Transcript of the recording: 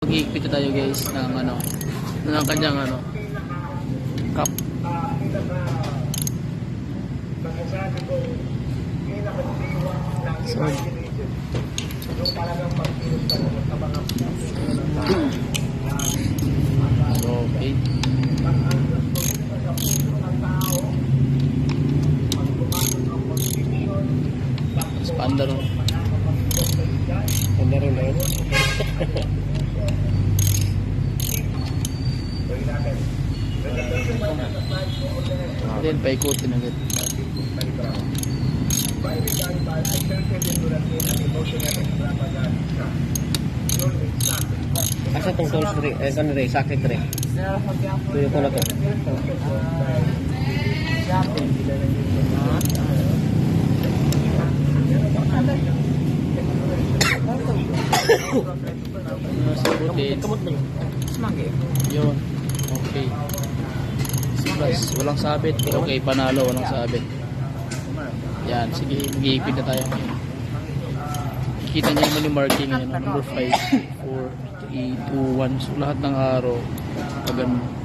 Mag-iikpit tayo guys ng ano, ng kanyang ano, cup. So, okay. Panda rin. Panda rin na yun. Then paikutin agad. Asa tong tools rin? Ano rin? Sakit rin? Tuyo ko na to. Sabutin. Yun. Okay. Plus, walang sabit. Okay, panalo. Walang sabit. Yan. Sige, mag-iipid na tayo ngayon. Kita niyo naman yung marking ngayon. Number 5, 4, 3, 2, 1. So, lahat ng araw, pagano.